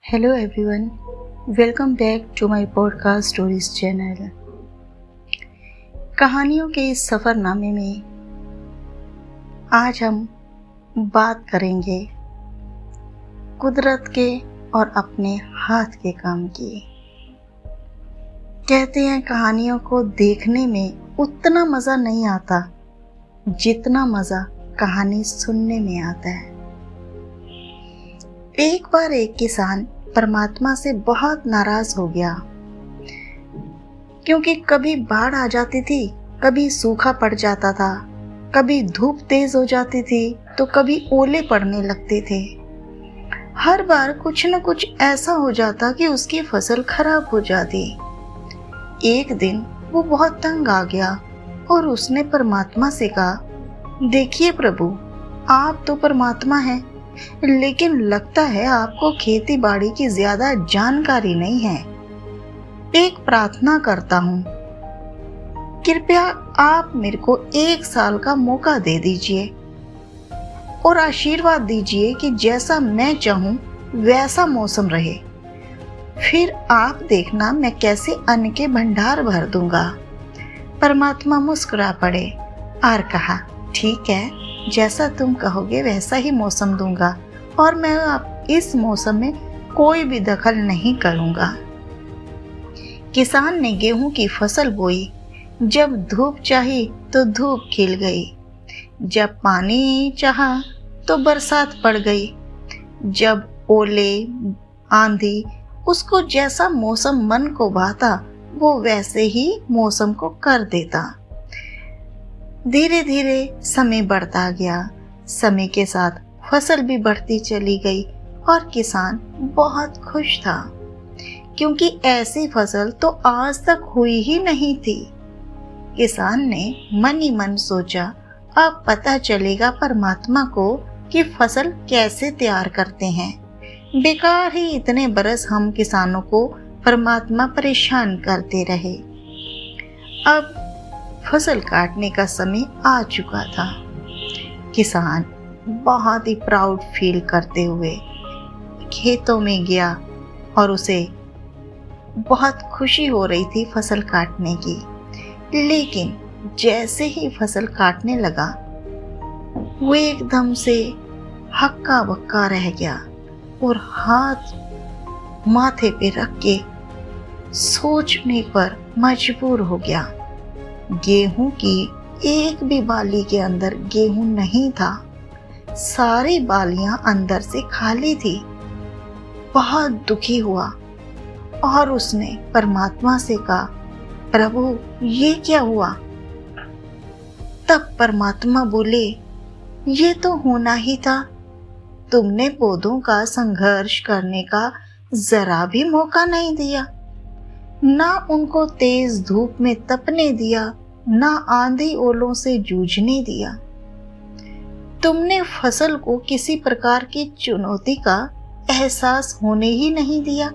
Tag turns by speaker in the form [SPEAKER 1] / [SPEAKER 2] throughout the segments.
[SPEAKER 1] Hello everyone, welcome back to my podcast stories channel। कहानियों के इस सफ़रनामे में आज हम बात करेंगे कुदरत के और अपने हाथ के काम की। कहते हैं कहानियों को देखने में उतना मज़ा नहीं आता जितना मज़ा कहानी सुनने में आता है। एक बार एक किसान परमात्मा से बहुत नाराज हो गया, क्योंकि कभी बाढ़ आ जाती थी, कभी सूखा पड़ जाता था, कभी धूप तेज हो जाती थी तो कभी ओले पड़ने लगते थे। हर बार कुछ न कुछ ऐसा हो जाता कि उसकी फसल खराब हो जाती। एक दिन वो बहुत तंग आ गया और उसने परमात्मा से कहा, देखिए प्रभु, आप तो परमात्मा हैं, लेकिन लगता है आपको खेती बाड़ी की ज्यादा जानकारी नहीं है। एक प्रार्थना करता हूँ, कृपया आप मेरे को 1 साल का मौका दे दीजिए और आशीर्वाद दीजिए कि जैसा मैं चाहूँ वैसा मौसम रहे। फिर आप देखना मैं कैसे अन्न के भंडार भर दूंगा। परमात्मा मुस्कुरा पड़े और कहा, ठीक है, जैसा तुम कहोगे वैसा ही मौसम दूंगा और मैं अब इस मौसम में कोई भी दखल नहीं करूंगा। किसान ने गेहूं की फसल बोई। जब धूप चाही तो धूप खिल गई, जब पानी चाहा तो बरसात पड़ गई, जब ओले आंधी उसको जैसा मौसम मन को भाता वो वैसे ही मौसम को कर देता। धीरे धीरे समय बढ़ता गया। समय के साथ फसल भी बढ़ती चली गई और किसान बहुत खुश था, क्योंकि ऐसी फसल तो आज तक हुई ही नहीं थी। किसान ने मन ही मन सोचा, अब पता चलेगा परमात्मा को कि फसल कैसे तैयार करते हैं। बेकार ही इतने बरस हम किसानों को परमात्मा परेशान करते रहे। अब फसल काटने का समय आ चुका था। किसान बहुत ही प्राउड फील करते हुए खेतों में गया और उसे बहुत खुशी हो रही थी फसल काटने की। लेकिन जैसे ही फसल काटने लगा वो एकदम से हक्का बक्का रह गया और हाथ माथे पे रख के सोचने पर मजबूर हो गया। गेहूं की एक भी बाली के अंदर गेहूं नहीं था, सारी बालियां अंदर से खाली थी। बहुत दुखी हुआ और उसने परमात्मा से कहा, प्रभु ये क्या हुआ? तब परमात्मा बोले, ये तो होना ही था। तुमने पौधों का संघर्ष करने का जरा भी मौका नहीं दिया, ना उनको तेज धूप में तपने दिया, ना आंधी ओलों से जूझने दिया। तुमने फसल को किसी प्रकार की चुनौती का एहसास होने ही नहीं दिया,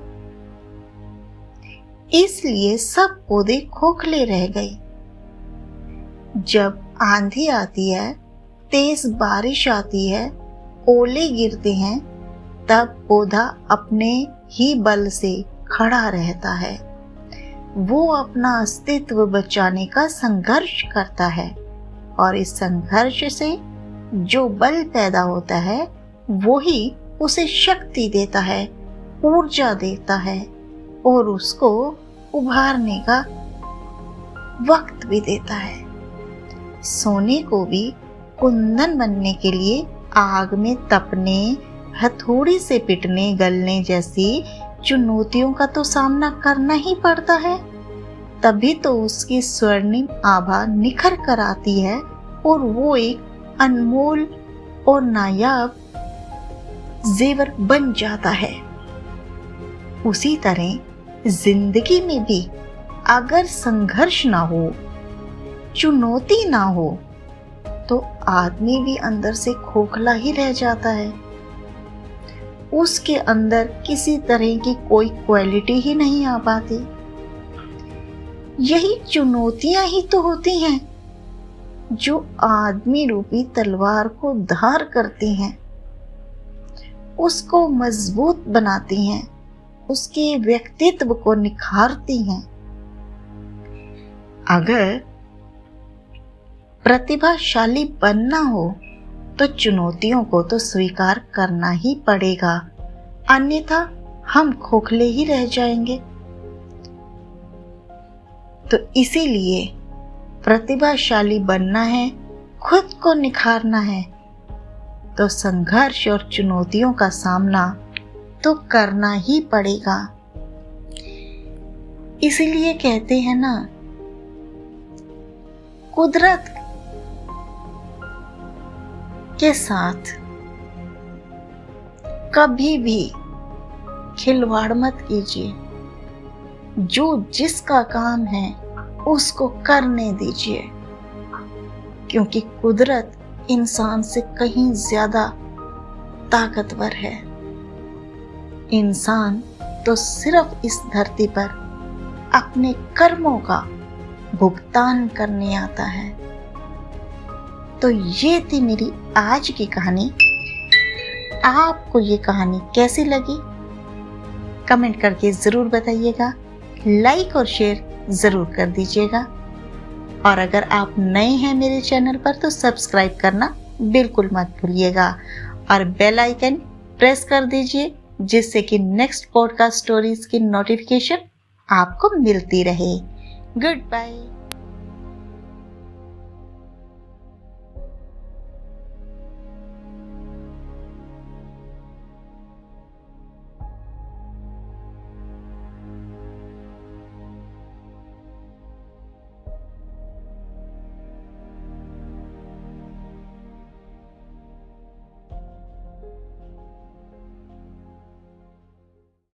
[SPEAKER 1] इसलिए सब पौधे खोखले रह गए। जब आंधी आती है, तेज बारिश आती है, ओले गिरते हैं, तब पौधा अपने ही बल से खड़ा रहता है। वो अपना अस्तित्व बचाने का संघर्ष करता है और इस संघर्ष से जो बल पैदा होता है वो ही उसे शक्ति देता है, ऊर्जा देता है और उसको उभारने का वक्त भी देता है। सोने को भी कुंदन बनने के लिए आग में तपने, हथौड़ी से पिटने, गलने जैसी चुनौतियों का तो सामना करना ही पड़ता है। तभी तो उसकी स्वर्णिम आभा निखर कर आती है और वो एक अनमोल और नायाब जेवर बन जाता है। उसी तरह जिंदगी में भी अगर संघर्ष ना हो, चुनौती ना हो, तो आदमी भी अंदर से खोखला ही रह जाता है। उसके अंदर किसी तरह की कोई क्वालिटी ही नहीं आ पाती। यही चुनौतियां ही तो होती हैं जो आदमी रूपी तलवार को धार करती हैं, उसको मजबूत बनाती हैं उसके व्यक्तित्व को निखारती हैं। अगर प्रतिभाशाली बनना हो तो चुनौतियों को तो स्वीकार करना ही पड़ेगा, अन्यथा हम खोखले ही रह जाएंगे। तो इसीलिए प्रतिभाशाली बनना है, खुद को निखारना है, तो संघर्ष और चुनौतियों का सामना तो करना ही पड़ेगा। इसीलिए कहते हैं ना, कुदरत के साथ कभी भी खिलवाड़ मत कीजिए। जो जिसका काम है उसको करने दीजिए, क्योंकि कुदरत इंसान से कहीं ज्यादा ताकतवर है। इंसान तो सिर्फ इस धरती पर अपने कर्मों का भुगतान करने आता है। तो ये थी मेरी आज की कहानी। आपको ये कहानी कैसी लगी कमेंट करके ज़रूर बताइएगा, लाइक और शेयर ज़रूर कर दीजिएगा। और अगर आप नए हैं मेरे चैनल पर तो सब्सक्राइब करना बिल्कुल मत भूलिएगा और बेल आइकन प्रेस कर दीजिए, जिससे कि नेक्स्ट पॉडकास्ट स्टोरीज की नोटिफिकेशन आपको मिलती रहे। Good bye.